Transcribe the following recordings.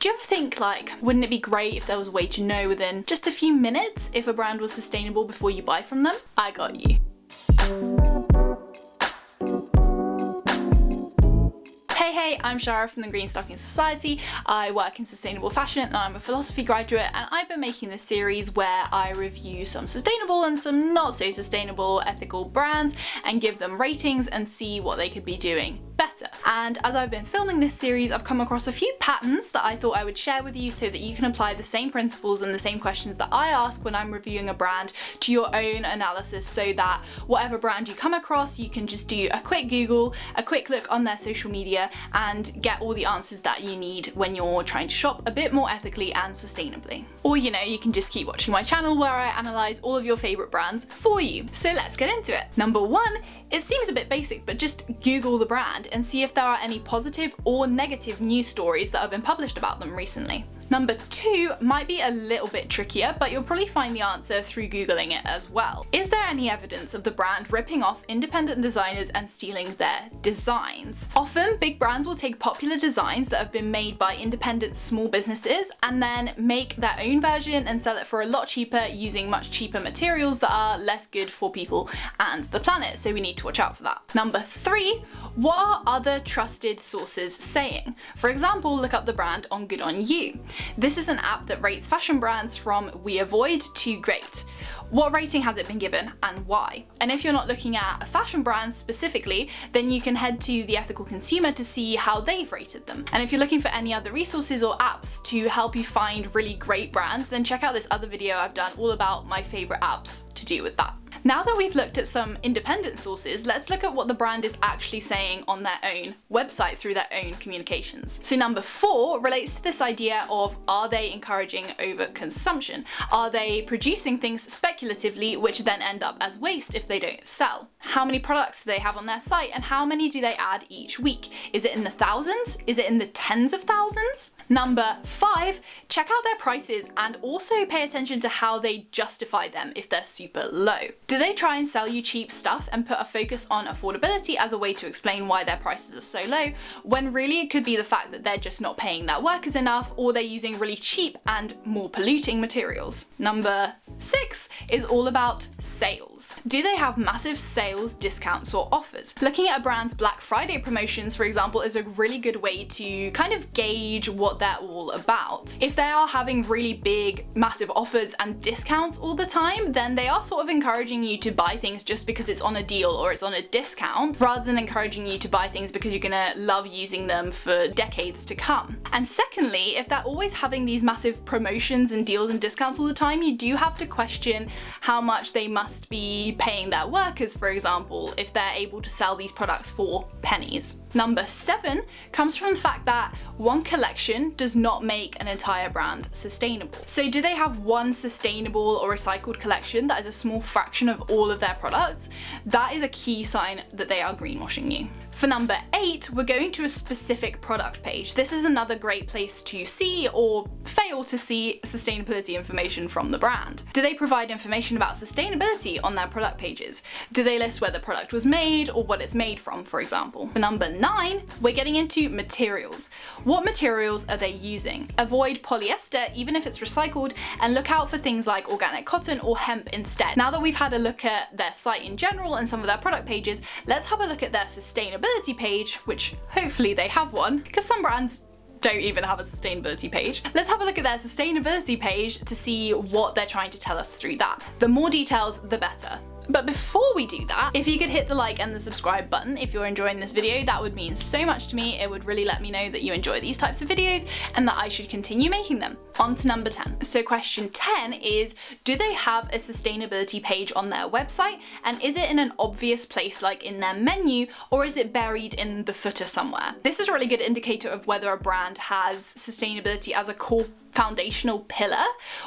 Do you ever think, like, wouldn't it be great if there was a way to know within just a few minutes if a brand was sustainable before you buy from them? I got you. Hey, I'm Shara from the Green Stocking Society. I work in sustainable fashion and I'm a philosophy graduate, and I've been making this series where I review some sustainable and some not so sustainable ethical brands and give them ratings and see what they could be doing better. And as I've been filming this series, I've come across a few patterns that I thought I would share with you so that you can apply the same principles and the same questions that I ask when I'm reviewing a brand to your own analysis, so that whatever brand you come across, you can just do a quick Google, a quick look on their social media, and get all the answers that you need when you're trying to shop a bit more ethically and sustainably. Or, you know, you can just keep watching my channel where I analyse all of your favourite brands for you. So let's get into it. Number one, it seems a bit basic, but just Google the brand and see if there are any positive or negative news stories that have been published about them recently. Number two might be a little bit trickier, but you'll probably find the answer through Googling it as well. Is there any evidence of the brand ripping off independent designers and stealing their designs? Often, big brands will take popular designs that have been made by independent small businesses and then make their own version and sell it for a lot cheaper using much cheaper materials that are less good for people and the planet, so we need to watch out for that. Number three, what are other trusted sources saying? For example, look up the brand on Good On You. This is an app that rates fashion brands from we avoid to great. What rating has it been given and why? And if you're not looking at a fashion brand specifically, then you can head to The Ethical Consumer to see how they've rated them. And if you're looking for any other resources or apps to help you find really great brands, then check out this other video I've done all about my favourite apps to do with that. Now that we've looked at some independent sources, let's look at what the brand is actually saying on their own website through their own communications. So number four relates to this idea of, are they encouraging overconsumption? Are they producing things speculatively which then end up as waste if they don't sell? How many products do they have on their site and how many do they add each week? Is it in the thousands? Is it in the tens of thousands? Number five, check out their prices and also pay attention to how they justify them if they're super low. Do they try and sell you cheap stuff and put a focus on affordability as a way to explain why their prices are so low, when really it could be the fact that they're just not paying their workers enough, or they're using really cheap and more polluting materials? Number six is all about sales. Do they have massive sales, discounts, or offers? Looking at a brand's Black Friday promotions, for example, is a really good way to kind of gauge what they're all about. If they are having really big, massive offers and discounts all the time, then they are sort of encouraging you to buy things just because it's on a deal or it's on a discount, rather than encouraging you to buy things because you're gonna love using them for decades to come. And secondly, if they're always having these massive promotions and deals and discounts all the time, you do have to question how much they must be paying their workers, for example, if they're able to sell these products for pennies. Number seven comes from the fact that one collection does not make an entire brand sustainable. So do they have one sustainable or recycled collection that is a small fraction of all of their products? That is a key sign that they are greenwashing you. For number eight, we're going to a specific product page. This is another great place to see or fail to see sustainability information from the brand. Do they provide information about sustainability on their product pages? Do they list where the product was made or what it's made from, for example? For number nine, we're getting into materials. What materials are they using? Avoid polyester, even if it's recycled, and look out for things like organic cotton or hemp instead. Now that we've had a look at their site in general and some of their product pages, let's have a look at their sustainability page, which hopefully they have one, because some brands don't even have a sustainability page. Let's have a look at their sustainability page to see what they're trying to tell us through that. The more details, the better. But before we do that, if you could hit the like and the subscribe button if you're enjoying this video, that would mean so much to me. It would really let me know that you enjoy these types of videos and that I should continue making them. On to number 10. So question 10 is, do they have a sustainability page on their website? And is it in an obvious place like in their menu, or is it buried in the footer somewhere? This is a really good indicator of whether a brand has sustainability as a core foundational pillar,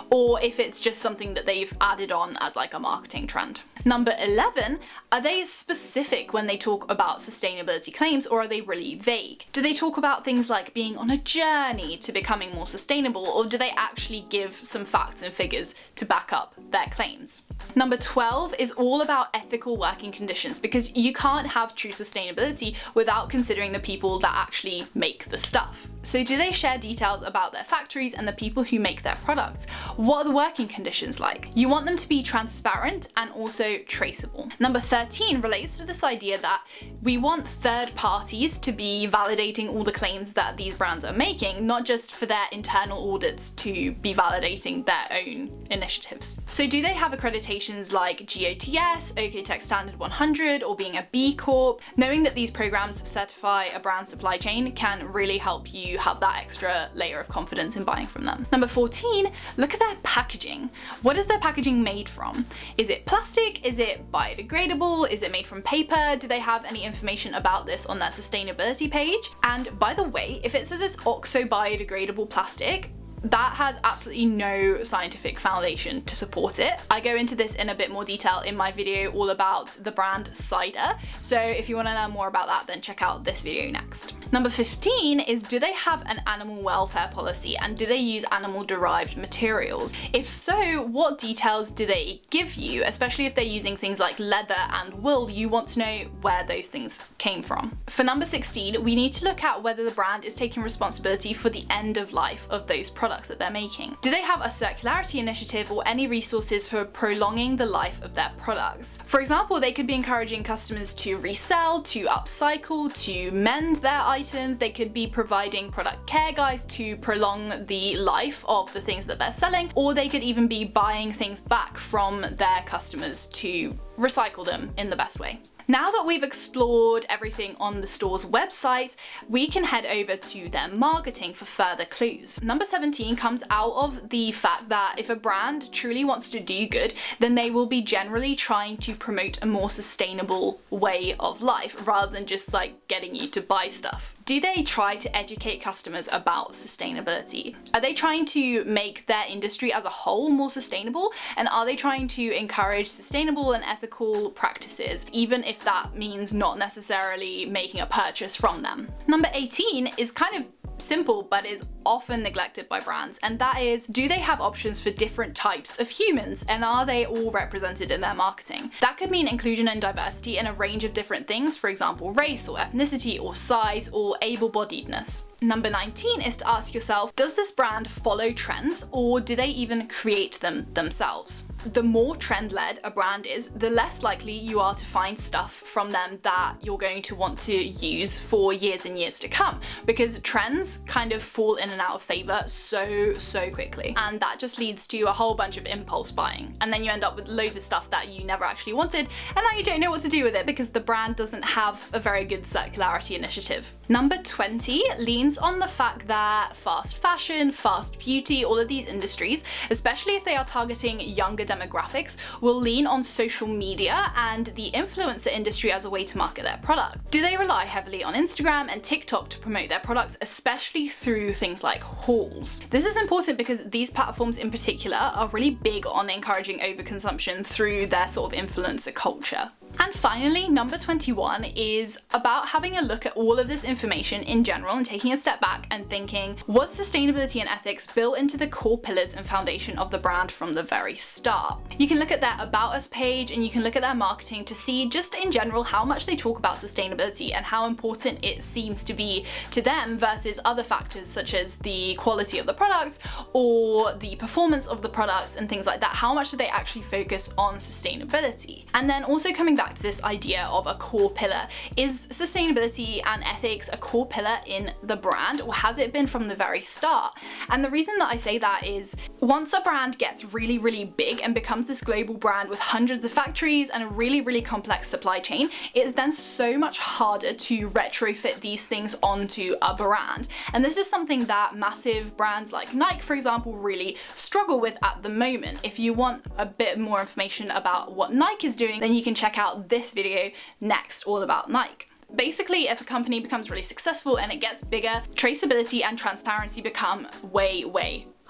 or if it's just something that they've added on as like a marketing trend. Number 11, are they specific when they talk about sustainability claims, or are they really vague? Do they talk about things like being on a journey to becoming more sustainable, or do they actually give some facts and figures to back up their claims? Number 12 is all about ethical working conditions, because you can't have true sustainability without considering the people that actually make the stuff. So do they share details about their factories and the people who make their products? What are the working conditions like? You want them to be transparent and also traceable. Number 13 relates to this idea that we want third parties to be validating all the claims that these brands are making, not just for their internal audits to be validating their own initiatives. So do they have accreditations like GOTS, OK Tech Standard 100, or being a B Corp? Knowing that these programs certify a brand supply chain can really help you have that extra layer of confidence in buying from them. Number 14, look at their packaging. What is their packaging made from? Is it plastic? Is it biodegradable? Is it made from paper? Do they have any information about this on their sustainability page? And by the way, if it says it's oxo-biodegradable plastic, that has absolutely no scientific foundation to support it. I go into this in a bit more detail in my video all about the brand CIDER, so if you want to learn more about that, then check out this video next. Number 15 is, do they have an animal welfare policy, and do they use animal derived materials? If so, what details do they give you? Especially if they're using things like leather and wool, you want to know where those things came from. For number 16, we need to look at whether the brand is taking responsibility for the end of life of those products that they're making. Do they have a circularity initiative or any resources for prolonging the life of their products? For example, they could be encouraging customers to resell, to upcycle, to mend their items. They could be providing product care guides to prolong the life of the things that they're selling, or they could even be buying things back from their customers to recycle them in the best way. Now that we've explored everything on the store's website, we can head over to their marketing for further clues. Number 17 comes out of the fact that if a brand truly wants to do good, then they will be generally trying to promote a more sustainable way of life rather than just like getting you to buy stuff. Do they try to educate customers about sustainability? Are they trying to make their industry as a whole more sustainable? And are they trying to encourage sustainable and ethical practices, even if that means not necessarily making a purchase from them? Number 18 is kind of simple but is often neglected by brands, and that is, do they have options for different types of humans, and are they all represented in their marketing? That could mean inclusion and diversity in a range of different things, for example race or ethnicity or size or able-bodiedness. Number 19 is to ask yourself, does this brand follow trends, or do they even create them themselves? The more trend-led a brand is, the less likely you are to find stuff from them that you're going to want to use for years and years to come, because trends kind of fall in and out of favor so quickly, and that just leads to a whole bunch of impulse buying, and then you end up with loads of stuff that you never actually wanted, and now you don't know what to do with it because the brand doesn't have a very good circularity initiative. Number 20 leans on the fact that fast fashion, fast beauty, all of these industries, especially if they are targeting younger demographics, will lean on social media and the influencer industry as a way to market their products. Do they rely heavily on Instagram and TikTok to promote their products, especially through things like hauls? This is important because these platforms in particular are really big on encouraging overconsumption through their sort of influencer culture. And finally, number 21 is about having a look at all of this information in general and taking a step back and thinking, was sustainability and ethics built into the core pillars and foundation of the brand from the very start? You can look at their About Us page and you can look at their marketing to see just in general how much they talk about sustainability and how important it seems to be to them versus other factors such as the quality of the products or the performance of the products and things like that. How much do they actually focus on sustainability? And then also coming back to this idea of a core pillar. Is sustainability and ethics a core pillar in the brand, or has it been from the very start? And the reason that I say that is, once a brand gets really big and becomes this global brand with hundreds of factories and a really complex supply chain, it is then so much harder to retrofit these things onto a brand. And this is something that massive brands like Nike, for example, really struggle with at the moment. If you want a bit more information about what Nike is doing, then you can check out this video next, all about Nike. Basically, if a company becomes really successful and it gets bigger, traceability and transparency become way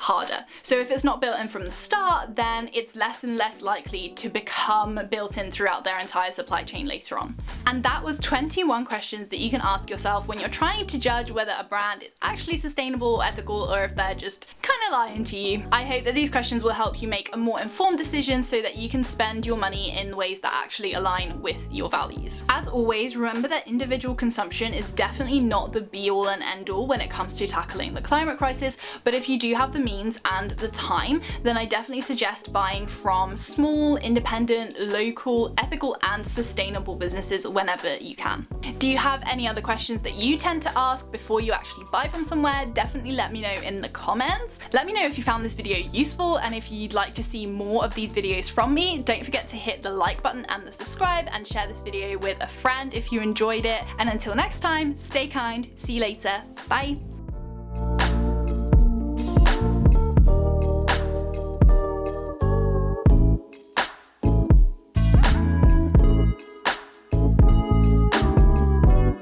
harder. So if it's not built in from the start, then it's less and less likely to become built in throughout their entire supply chain later on. And that was 21 questions that you can ask yourself when you're trying to judge whether a brand is actually sustainable, ethical, or if they're just kind of lying to you. I hope that these questions will help you make a more informed decision so that you can spend your money in ways that actually align with your values. As always, remember that individual consumption is definitely not the be-all and end-all when it comes to tackling the climate crisis, but if you do have the means and the time, then I definitely suggest buying from small, independent, local, ethical, and sustainable businesses whenever you can. Do you have any other questions that you tend to ask before you actually buy from somewhere? Definitely let me know in the comments. Let me know if you found this video useful, and if you'd like to see more of these videos from me, don't forget to hit the like button and the subscribe, and share this video with a friend if you enjoyed it. And until next time, stay kind, see you later, bye!